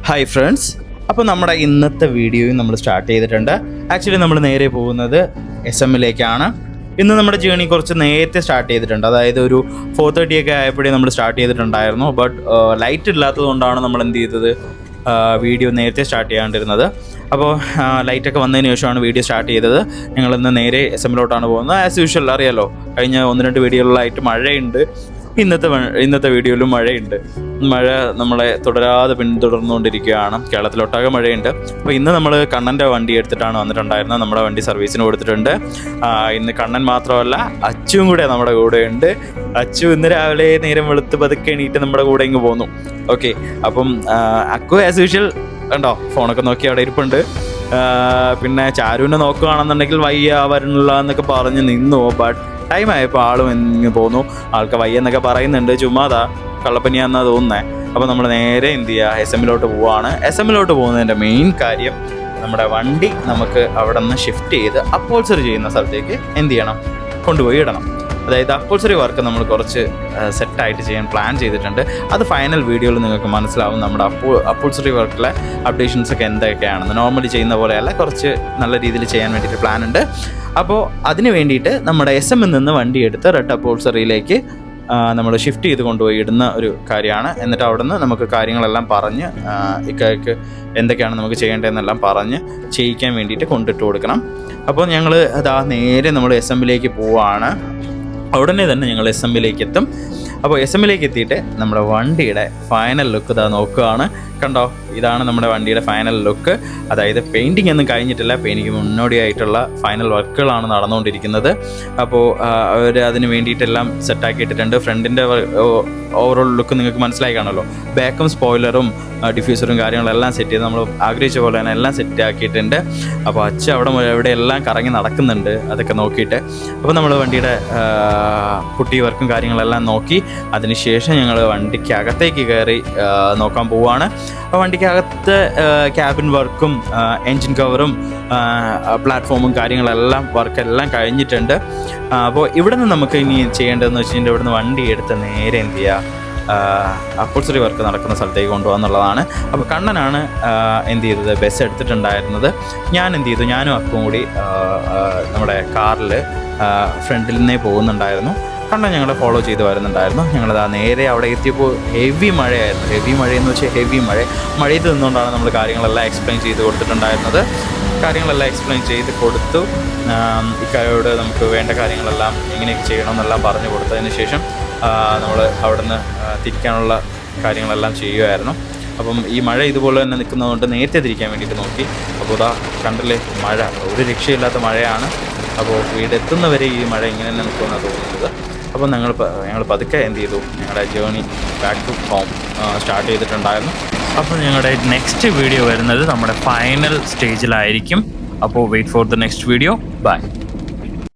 Hi friends, അപ്പോൾ നമ്മുടെ ഇന്നത്തെ വീഡിയോയും നമ്മൾ സ്റ്റാർട്ട് ചെയ്തിട്ടുണ്ട്. ആക്ച്വലി നമ്മൾ നേരെ പോകുന്നത് SM-ലേക്കാണ്. ഇന്ന് നമ്മുടെ ജേണി കുറച്ച് നേരത്തെ സ്റ്റാർട്ട് ചെയ്തിട്ടുണ്ട്. അതായത് ഒരു 4:30 ഒക്കെ ആയപ്പോഴേ നമ്മൾ സ്റ്റാർട്ട് ചെയ്തിട്ടുണ്ടായിരുന്നു. ബട്ട് ലൈറ്റ് ഇല്ലാത്തത് കൊണ്ടാണ് നമ്മൾ എന്ത് ചെയ്തത്, വീഡിയോ നേരത്തെ സ്റ്റാർട്ട് ചെയ്യാണ്ടിരുന്നത്. അപ്പോൾ ലൈറ്റൊക്കെ വന്നതിന് ശേഷമാണ് വീഡിയോ സ്റ്റാർട്ട് ചെയ്തത്. ഞങ്ങളിന്ന് നേരെ SM-ലോട്ടാണ് പോകുന്നത്. ആസ് യൂഷ്വൽ അറിയാലോ, കഴിഞ്ഞ 1-2 വീഡിയോകളിലായിട്ട് മഴയുണ്ട്. ഇന്നത്തെ വീഡിയോയിലും മഴയുണ്ട്. മഴ നമ്മളെ തുടരാതെ പിന്തുടർന്നുകൊണ്ടിരിക്കുകയാണ്. കേരളത്തിലൊട്ടാകെ മഴയുണ്ട്. അപ്പോൾ ഇന്ന് നമ്മൾ കണ്ണൻ്റെ വണ്ടി എടുത്തിട്ടാണ് വന്നിട്ടുണ്ടായിരുന്നത്. നമ്മുടെ വണ്ടി സർവീസിന് കൊടുത്തിട്ടുണ്ട്. ഇന്ന് കണ്ണൻ മാത്രമല്ല, അച്ചുവും കൂടെ നമ്മുടെ കൂടെയുണ്ട്. അച്ചു ഇന്ന് രാവിലെ നേരം വെളുത്ത് പതുക്കെ എണീറ്റ് നമ്മുടെ കൂടെ ഇങ്ങ് പോന്നു. ഓക്കെ, അപ്പം അക്കു ആസ് യൂഷ്വൽ കണ്ടോ ഫോണൊക്കെ നോക്കി അവിടെ ഇരിപ്പുണ്ട്. പിന്നെ ചാരുവിനെ നോക്കുകയാണെന്നുണ്ടെങ്കിൽ വയ്യ വരണില്ല എന്നൊക്കെ പറഞ്ഞ് നിന്നു. ബട്ട് ടൈം ആയപ്പോൾ ആളും ഇങ്ങ് പോന്നു. ആൾക്ക് വയ്യ എന്നൊക്കെ പറയുന്നുണ്ട്. ചുമ്മാതാ കള്ളപ്പനിയാണെന്നാണ് തോന്നുന്നത്. അപ്പോൾ നമ്മൾ നേരെ എന്ത് ചെയ്യുക, SM-ലോട്ട് പോവുകയാണ്. SM-ലോട്ട് പോകുന്നതിൻ്റെ മെയിൻ കാര്യം, നമ്മുടെ വണ്ടി നമുക്ക് അവിടെ നിന്ന് ഷിഫ്റ്റ് ചെയ്ത് അപ്പോൾസറി ചെയ്യുന്ന സ്ഥലത്തേക്ക് എന്ത് ചെയ്യണം, കൊണ്ടുപോയി ഇടണം. അതായത് അപ്പോൾസറി വർക്ക് നമ്മൾ കുറച്ച് സെറ്റായിട്ട് ചെയ്യാൻ പ്ലാൻ ചെയ്തിട്ടുണ്ട്. അത് ഫൈനൽ വീഡിയോയിൽ നിങ്ങൾക്ക് മനസ്സിലാവും. നമ്മുടെ അപ്പോൾസറി വർക്കിലെ അപ്ഡേഷൻസൊക്കെ എന്തൊക്കെയാണെന്ന്. നോർമലി ചെയ്യുന്ന പോലെയല്ല, കുറച്ച് നല്ല രീതിയിൽ ചെയ്യാൻ വേണ്ടിയിട്ട് പ്ലാൻ ഉണ്ട്. അപ്പോൾ അതിന് വേണ്ടിയിട്ട് നമ്മുടെ SM-ൽ നിന്ന് വണ്ടി എടുത്ത് റെഡ് അപ്പോൾസറിയിലേക്ക് നമ്മൾ ഷിഫ്റ്റ് ചെയ്ത് കൊണ്ടുപോയി ഇടുന്ന ഒരു കാര്യമാണ്. എന്നിട്ട് അവിടെ നിന്ന് നമുക്ക് കാര്യങ്ങളെല്ലാം പറഞ്ഞ് ഇക്കാക്ക് എന്തൊക്കെയാണ് നമുക്ക് ചെയ്യേണ്ടതെന്നെല്ലാം പറഞ്ഞ് ചെയ്യിക്കാൻ വേണ്ടിയിട്ട് കൊണ്ടിട്ട് കൊടുക്കണം. അപ്പോൾ ഞങ്ങൾ അതാ നേരെ നമ്മൾ SM-ലേക്ക് പോവുകയാണ്. ഉടനെ തന്നെ ഞങ്ങൾ SM-ലേക്ക് എത്തും. അപ്പോൾ SM-ലേക്ക് എത്തിയിട്ട് നമ്മുടെ വണ്ടിയുടെ ഫൈനൽ ലുക്ക് ഇതാ നോക്കുകയാണ്. കണ്ടോ, ഇതാണ് നമ്മുടെ വണ്ടിയുടെ ഫൈനൽ ലുക്ക്. അതായത് പെയിൻറ്റിങ് ഒന്നും കഴിഞ്ഞിട്ടില്ല. പെയിൻറ്റിങ് മുന്നോടിയായിട്ടുള്ള ഫൈനൽ വർക്കുകളാണ് നടന്നുകൊണ്ടിരിക്കുന്നത്. അപ്പോൾ അവർ അതിന് വേണ്ടിയിട്ടെല്ലാം സെറ്റാക്കിയിട്ടിട്ടുണ്ട്. ഫ്രണ്ടിൻ്റെ ഓവറോൾ ലുക്ക് നിങ്ങൾക്ക് മനസ്സിലായി കാണുമല്ലോ. ബാക്കും സ്പോയിലറും ഡിഫ്യൂസറും കാര്യങ്ങളെല്ലാം സെറ്റ് ചെയ്ത് നമ്മൾ ആഗ്രഹിച്ച പോലെ തന്നെ എല്ലാം സെറ്റ് ആക്കിയിട്ടുണ്ട്. അപ്പോൾ അച്ഛൻ അവിടെ എല്ലാം കറങ്ങി നടക്കുന്നുണ്ട് അതൊക്കെ നോക്കിയിട്ട്. അപ്പോൾ നമ്മൾ വണ്ടിയുടെ പുട്ടി വർക്കും കാര്യങ്ങളെല്ലാം നോക്കി അതിനുശേഷം ഞങ്ങൾ വണ്ടിക്കകത്തേക്ക് കയറി നോക്കാൻ പോവുകയാണ്. അപ്പോൾ വണ്ടിക്കകത്ത് ക്യാബിൻ വർക്കും എൻജിൻ കവറും പ്ലാറ്റ്ഫോമും കാര്യങ്ങളെല്ലാം വർക്കെല്ലാം കഴിഞ്ഞിട്ടുണ്ട്. അപ്പോൾ ഇവിടെ നിന്ന് നമുക്ക് ഇനി ചെയ്യേണ്ടതെന്ന് വെച്ച് കഴിഞ്ഞാൽ ഇവിടുന്ന് വണ്ടി എടുത്ത് നേരെ എന്ത് ചെയ്യുക, അപ്പോൾസറി വർക്ക് നടക്കുന്ന സ്ഥലത്തേക്ക് കൊണ്ടുപോകാന്നുള്ളതാണ്. അപ്പോൾ കണ്ണനാണ് എന്ത് ചെയ്തത്, ബസ് എടുത്തിട്ടുണ്ടായിരുന്നത്. ഞാൻ എന്ത് ചെയ്തു, ഞാനും അക്കും കൂടി നമ്മുടെ കാറിൽ ഫ്രണ്ടിൽ നിന്നേ പോകുന്നുണ്ടായിരുന്നു. കണ്ണൻ ഞങ്ങളെ ഫോളോ ചെയ്ത് വരുന്നുണ്ടായിരുന്നു. ഞങ്ങളത് നേരെ അവിടെ എത്തിയപ്പോൾ ഹെവി മഴയായിരുന്നു. ഹെവി മഴയെന്ന് വെച്ചാൽ ഹെവി മഴയത്ത് നിന്നുകൊണ്ടാണ് നമ്മൾ കാര്യങ്ങളെല്ലാം എക്സ്പ്ലെയിൻ ചെയ്ത് കൊടുത്തിട്ടുണ്ടായിരുന്നത്. കാര്യങ്ങളെല്ലാം എക്സ്പ്ലെയിൻ ചെയ്ത് കൊടുത്തു. ഇക്കായോട് നമുക്ക് വേണ്ട കാര്യങ്ങളെല്ലാം എങ്ങനെയൊക്കെ ചെയ്യണമെന്നെല്ലാം പറഞ്ഞു കൊടുത്തതിന് ശേഷം നമ്മൾ അവിടെ നിന്ന് തിരിക്കാനുള്ള കാര്യങ്ങളെല്ലാം ചെയ്യുമായിരുന്നു. അപ്പം ഈ മഴ ഇതുപോലെ തന്നെ നിൽക്കുന്നതുകൊണ്ട് നേരത്തെ തിരിക്കാൻ വേണ്ടിയിട്ട് നോക്കി. അപ്പോൾ ഇതാ കണ്ടില്ലേ, മഴ ഒരു രക്ഷയില്ലാത്ത മഴയാണ്. അപ്പോൾ വീടെത്തുന്നവരെ ഈ മഴ ഇങ്ങനെ തന്നെ നിൽക്കുമെന്നാണ് തോന്നുന്നത്. അപ്പോൾ ഞങ്ങൾ പതുക്കെ എന്ത് ചെയ്തു, ഞങ്ങളുടെ journey back to home start ചെയ്തിട്ടുണ്ടായിരുന്നു. അപ്പോൾ ഞങ്ങളുടെ നെക്സ്റ്റ് വീഡിയോ വരുന്നത് നമ്മുടെ ഫൈനൽ സ്റ്റേജിലായിരിക്കും. അപ്പോൾ wait for the next video. By.